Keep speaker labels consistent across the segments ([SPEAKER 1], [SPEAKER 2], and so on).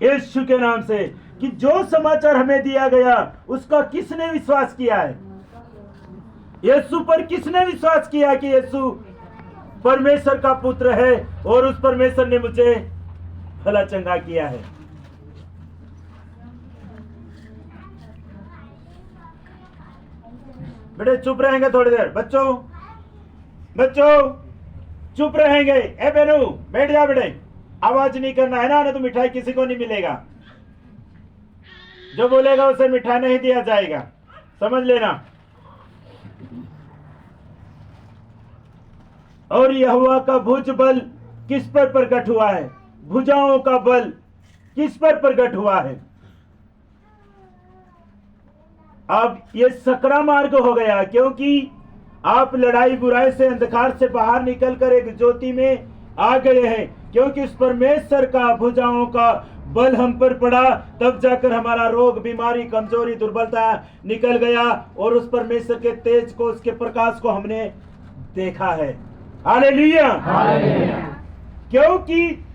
[SPEAKER 1] यीशु के नाम से कि जो समाचार हमें दिया गया उसका किसने विश्वास किया है? यीशु पर किसने विश्वास किया कि यीशु परमेश्वर का पुत्र है और उस परमेश्वर ने मुझे भला चंगा किया है। बेटे चुप रहेंगे थोड़ी देर, बच्चों चुप रहेंगे। ए बेनू बैठ जा बेटे, आवाज नहीं करना है ना, तो मिठाई किसी को नहीं मिलेगा। जो बोलेगा उसे मिठाई नहीं दिया जाएगा, समझ लेना। और यहोवा का भुज बल किस पर प्रकट हुआ है? भुजाओं का बल किस पर प्रकट हुआ है? अब ये सकरा मार्ग हो गया, क्योंकि आप लड़ाई बुराई से अंधकार से बाहर निकलकर एक ज्योति में आ गए हैं। क्योंकि उस परमेश्वर का भुजाओं का बल हम पर पड़ा, तब जाकर हमारा रोग, बीमारी, कमजोरी, दुर्बलता निकल गया और उस परमेश्वर के तेज को, उसके प्रकाश को हमने देखा है। हालेलुया। क्योंकि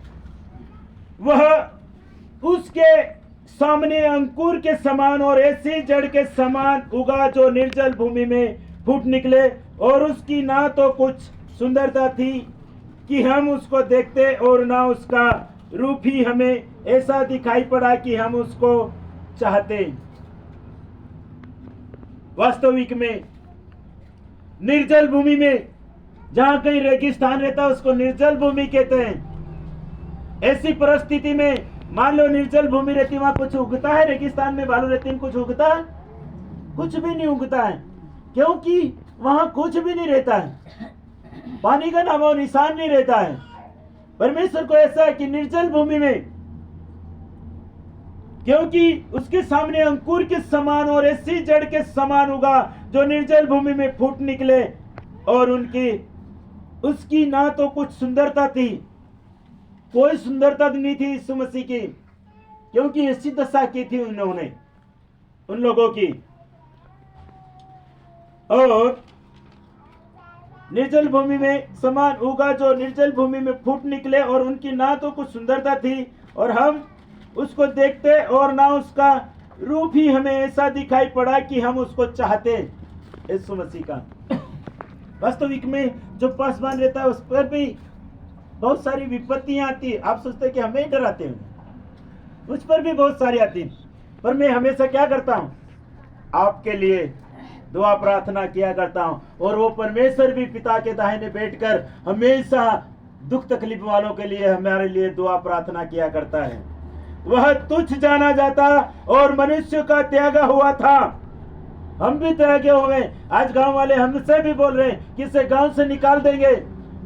[SPEAKER 1] वह उसके सामने अंकुर के समान और ऐसी जड़ के समान उगा जो निर्जल भूमि में फूट निकले, और उसकी ना तो कुछ सुंदरता थी कि हम उसको देखते और ना उसका रूप ही हमें ऐसा दिखाई पड़ा कि हम उसको चाहते। वास्तविक में निर्जल भूमि में, जहां कहीं रेगिस्तान रहता है उसको निर्जल भूमि कहते हैं। ऐसी परिस्थिति में मान लो निर्जल भूमि रहती, वहां कुछ उगता है? रेगिस्तान में बालू रेती में कुछ उगता है? कुछ भी नहीं उगता है, क्योंकि वहां कुछ भी नहीं रहता है, पानी का नामो निशान नहीं रहता है। परमेश्वर को ऐसा है कि निर्जल भूमि में, क्योंकि उसके सामने अंकुर के समान और ऐसी जड़ के समान उगा जो निर्जल भूमि में फूट निकले, और उसकी ना तो कुछ सुंदरता थी, कोई सुंदरता नहीं थी यीशु मसीह की, क्योंकि ऐसी दशा की थी उन्होंने, उन लोगों की। और निर्जल भूमि में समान उगा जो निर्जल भूमि में फूट निकले, और उनकी ना तो कुछ सुंदरता थी और हम उसको देखते और ना उसका रूप ही हमें ऐसा दिखाई पड़ा कि हम उसको चाहते। यीशु मसीह का वास्तविक में जो पासवान रहता है उस पर भी बहुत सारी विपत्तियां आती है। आप सोचते कि हमें ही डराते हैं, उस पर भी बहुत सारी आती है। पर मैं हमेशा क्या करता हूं? आपके लिए दुआ प्रार्थना किया करता हूं, और वो परमेश्वर भी पिता के दाहिने बैठकर हमेशा दुख तकलीफ वालों के लिए हमारे लिए दुआ प्रार्थना किया करता है। वह तुच्छ जाना जाता और मनुष्य का त्यागा हुआ था। हम भी त्यागे हुए। आज गांव वाले हमसे भी बोल रहे हैं कि इसे गांव से निकाल देंगे।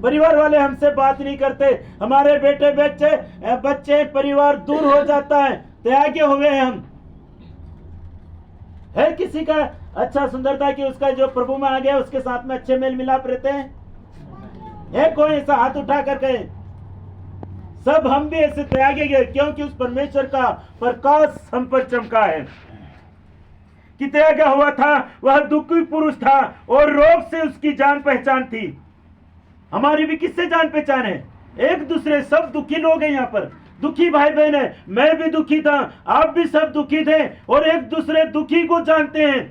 [SPEAKER 1] परिवार वाले हमसे बात नहीं करते, हमारे बेटे बच्चे परिवार दूर हो जाता है, त्यागे हुए हम। है किसी का अच्छा सुंदरता कि उसका जो प्रभु में आ गया उसके साथ में अच्छे मेल मिलाप रहते हैं? है कोई ऐसा हाथ उठा कर कहे? सब हम भी ऐसे त्यागे गए, क्योंकि उस परमेश्वर का प्रकाश हम पर चमका है कि त्यागा हुआ था। वह दुखी पुरुष था और रोग से उसकी जान पहचान थी। हमारी भी किससे जान पहचान है? एक दूसरे, सब दुखी लोग हैं यहाँ पर, दुखी भाई बहन है। मैं भी दुखी था, आप भी सब दुखी थे, और एक दूसरे दुखी को जानते हैं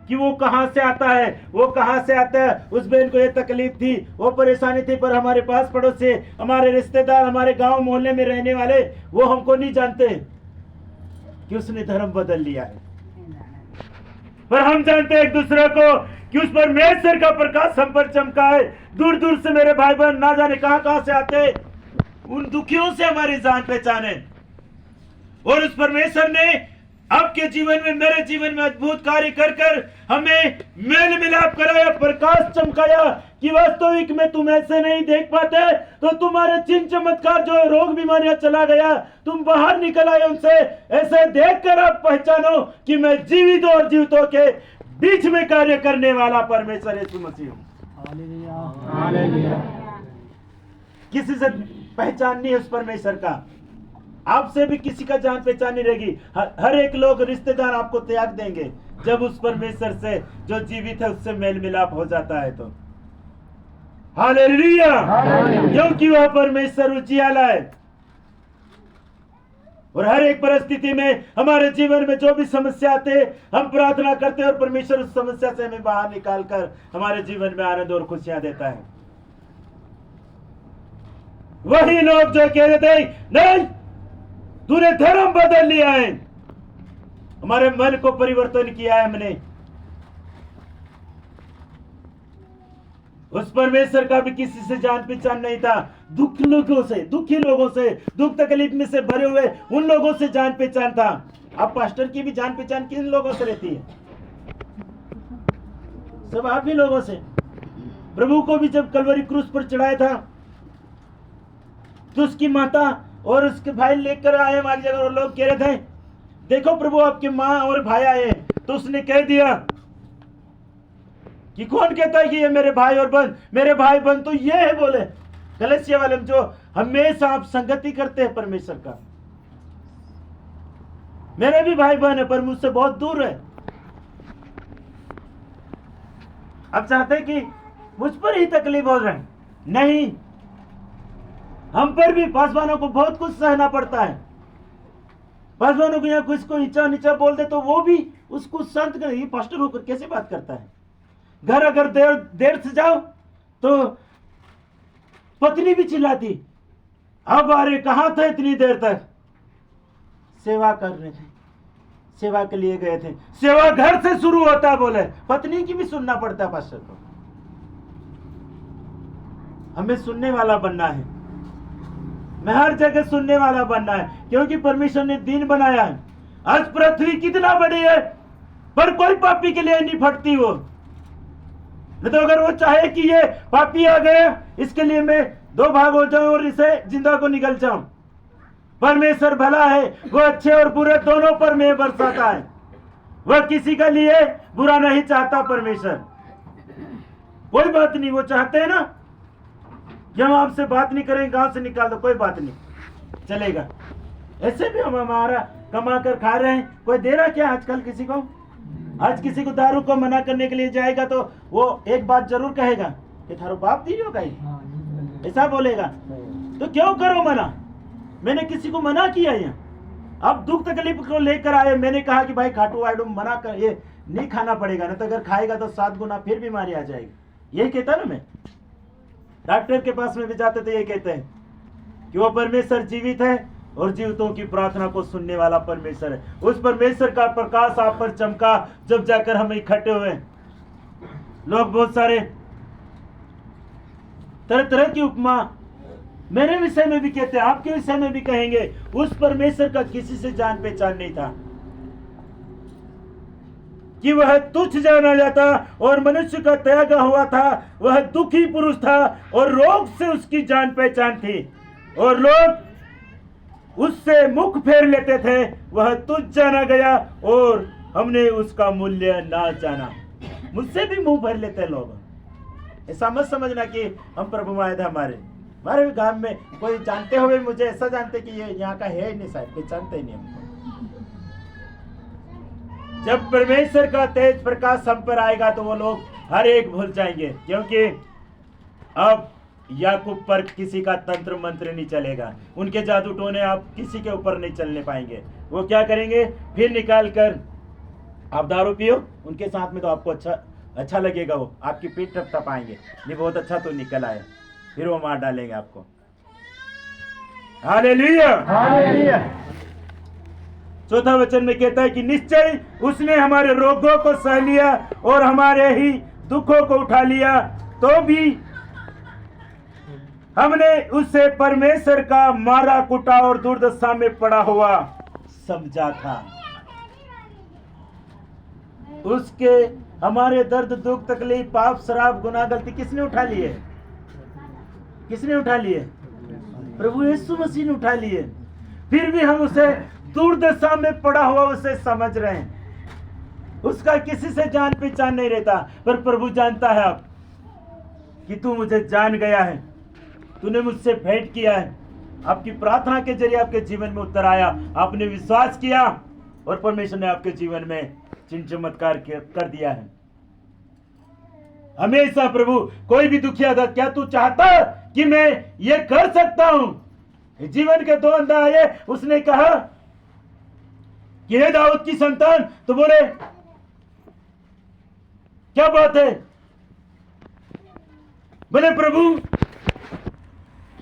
[SPEAKER 1] कि वो कहां से आता है, वो कहां से आता है। उस बहन को ये तकलीफ थी, वो परेशानी थी, पर हमारे पास पड़ोसी, हमारे रिश्तेदार, हमारे गांव मोहल्ले में रहने वाले, वो हमको नहीं जानते कि उसने धर्म बदल लिया है। पर हम जानते हैं एक दूसरे को कि उस परमेश्वर का प्रकाश हम पर चमका है। दूर दूर से मेरे भाई बहन ना जाने कहां से आते, उन दुखियों से हमारी जान पहचान है। और उस परमेश्वर ने आपके जीवन में, मेरे जीवन में अद्भुत कार्य कर कर हमें मेल मिलाप कराया, प्रकाश चमकाया कि वास्तविक में तुम ऐसे नहीं देख पाते, तो तुम्हारे चिन्ह चमत्कार जो रोग बीमारियां चला गया, तुम बाहर निकल आए उनसे। ऐसे देखकर आप पहचानो कि मैं जीवित और जीवितों के बीच में कार्य करने वाला परमेश्वर यीशु मसीह हूं। किसी से पहचान नहीं है उस परमेश्वर का, आपसे भी किसी का जान पहचान नहीं रहेगी। हर एक लोग, रिश्तेदार आपको त्याग देंगे जब उस परमेश्वर से जो जीवित है उससे मेल मिलाप हो जाता है तो। हालेलुया। क्योंकि वह परमेश्वर उजियाला है, और हर एक परिस्थिति में हमारे जीवन में जो भी समस्या आते हम प्रार्थना करते हैं और परमेश्वर उस समस्या से हमें बाहर निकाल कर हमारे जीवन में आनंद और खुशियां देता है। वही लोग जो कह रहे थे नहीं तूने धर्म बदल लिया है, हमारे मन को परिवर्तन किया है हमने, उस परमेश्वर का भी किसी से जान पहचान नहीं था। दुखी लोगों से, दुख तकलीफ में से भरे हुए उन लोगों से जान पहचान था। अब पास्टर की भी जान पहचान किन लोगों से रहती है? सब आप ही लोगों से। प्रभु को भी जब कलवरी क्रूस पर चढ़ाया था तो उसकी माता और उसके भाई लेकर आए वहां जगह, और लोग कह रहे थे देखो प्रभु आपकी माँ और भाई आए, तो उसने कह दिया कि कौन कहता है कि ये मेरे भाई और बहन, मेरे भाई बहन तो ये है बोले कलीसिया वाले जो हमेशा आप संगति करते हैं परमेश्वर का। मेरे भी भाई बहन है पर मुझसे बहुत दूर है। अब चाहते हैं कि मुझ पर ही तकलीफ हो रहा है, नहीं, हम पर भी पासवानों को बहुत कुछ सहना पड़ता है। पासवानों को यहाँ कुछ को नीचा नीचा बोल दे तो वो भी उसको संत कर, ये पास्टर होकर कैसे बात करता है। घर अगर देर से जाओ तो पत्नी भी चिल्लाती, अब अरे कहां थे इतनी देर तक? सेवा कर रहे थे, सेवा के लिए गए थे, सेवा घर से शुरू होता है बोले, पत्नी की भी सुनना पड़ता है पास्टर को। हमें सुनने वाला बनना है, मैं हर जगह सुनने वाला बनना है, क्योंकि परमेश्वर ने दिन बनाया है। आज पृथ्वी कितना बड़ी है पर कोई पापी के लिए नहीं फटती वो। नहीं तो अगर वो चाहे कि ये पापी आ गया इसके लिए मैं दो भाग हो जाऊं और इसे जिंदा को निकल जाऊं। परमेश्वर भला है, वो अच्छे और बुरे दोनों पर मेघ बरसाता है, वह किसी का लिए बुरा नहीं चाहता। परमेश्वर कोई बात नहीं, वो चाहते हैं ना कि हम आपसे बात नहीं करें, गांव से निकाल दो, कोई बात नहीं चलेगा। ऐसे भी हम हमारा कमा कर खा रहे हैं, कोई दे रहा क्या आजकल किसी को? आज किसी को दारू को मना करने के लिए जाएगा तो वो एक बात जरूर कहेगा कि थारो बाप दी होगा, ऐसा बोलेगा। तो क्यों करो मना? मैंने किसी को मना किया यहाँ? अब दुख तकलीफ को लेकर आए, मैंने कहा कि भाई खाटू वाटू मना कर, ये नहीं खाना पड़ेगा, ना तो अगर खाएगा तो 7 गुना फिर बीमारी आ जाएगी। यही कहता ना, मैं डॉक्टर के पास में भी जाते तो ये कहते हैं कि वो परमेश्वर जीवित है और जीवितों की प्रार्थना को सुनने वाला परमेश्वर है। उस परमेश्वर का प्रकाश आप पर चमका जब जाकर हम इकट्ठे हुए। लोग बहुत सारे तरह तरह की उपमा मेरे विषय में भी कहते हैं, आपके विषय में भी कहेंगे। उस परमेश्वर का किसी से जान पहचान नहीं था कि वह तुच्छ जाना जाता और मनुष्य का त्यागा हुआ था। वह दुखी पुरुष था और रोग से उसकी जान पहचान थी और लोग उससे मुख फेर लेते थे। वह तुच्छ जाना गया और हमने उसका मूल्य ना जाना। मुझसे भी मुंह भर लेते हैं लोग। ऐसा मत समझना कि हम प्रभु आए थे, हमारे गांव में कोई जानते हुए मुझे ऐसा जानते कि ये यहाँ का है ही नहीं, शायद पहचानते ही नहीं हमको। जब परमेश्वर का तेज प्रकाश हम पर आएगा तो वो लोग हर एक भूल जाएंगे, क्योंकि अब याकूब पर किसी का तंत्र मंत्र नहीं चलेगा, उनके जादू टोने आप किसी के ऊपर नहीं चलने पाएंगे। वो क्या करेंगे, फिर निकाल कर आप दारू पियो उनके साथ में तो आपको अच्छा लगेगा, वो आपकी पीठ टपटपाएंगे, ये बहुत अच्छा तो निकल आया, फिर वो मार डालेंगे आपको। Hallelujah, hallelujah. चौथा वचन में कहता है कि निश्चय उसने हमारे रोगों को सह लिया और हमारे ही दुखों को उठा लिया, तो भी हमने उसे परमेश्वर का मारा कुटा और दुर्दशा में पड़ा हुआ समझा था। उसके हमारे दर्द दुख तकलीफ पाप शराब गुनाह गलती किसने उठा लिए? किसने उठा लिए? प्रभु यीशु मसीह ने उठा लिए। फिर भी हम उसे दुर्दशा में पड़ा हुआ उसे समझ रहे हैं। उसका किसी से जान पहचान नहीं रहता, पर प्रभु जानता है अब कि तू मुझे जान गया है, तूने मुझसे भेंट किया है। आपकी प्रार्थना के जरिए आपके जीवन में उत्तर आया, आपने विश्वास किया और परमेश्वर ने आपके जीवन में चिन्ह चमत्कार कर दिया है। हमेशा प्रभु कोई भी दुखिया था, क्या तू चाहता कि मैं ये कर सकता हूं? जीवन के 2 अंधा आए, उसने कहा कि हे दाऊद की संतान, तो बोले क्या बात है? बोले प्रभु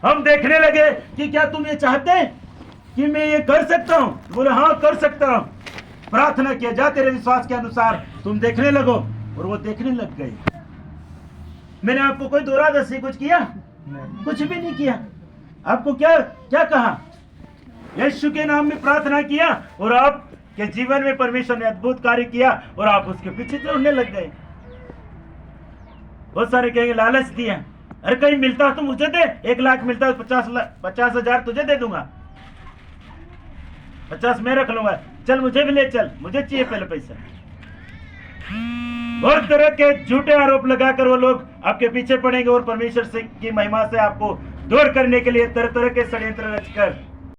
[SPEAKER 1] हम देखने लगे कि क्या तुम ये चाहते हैं कि मैं ये कर सकता हूं? बोले हाँ कर सकता हूं। प्रार्थना किया, जा तेरे विश्वास के अनुसार तुम देखने लगो। और वो देखने लग गए। मैंने आपको कोई दोरादर्शी कुछ किया? कुछ भी नहीं किया। आपको क्या क्या कहा? यीशु के नाम में प्रार्थना किया और आपके जीवन में परमेश्वर ने अद्भुत कार्य किया और आप उसके पीछे दौड़ने लग गए। बहुत सारे कहेंगे लालच दिया, अरे कहीं मिलता तो मुझे दे, 1 लाख मिलता है 50,000 तुझे दे दूंगा, 50 मैं रख लूंगा, चल मुझे भी ले चल, मुझे चाहिए पहले पैसा। बहुत तरह के झूठे आरोप लगाकर वो लोग आपके पीछे पड़ेंगे और परमेश्वर से की महिमा से आपको दूर करने के लिए तरह तरह के षड्यंत्र रचकर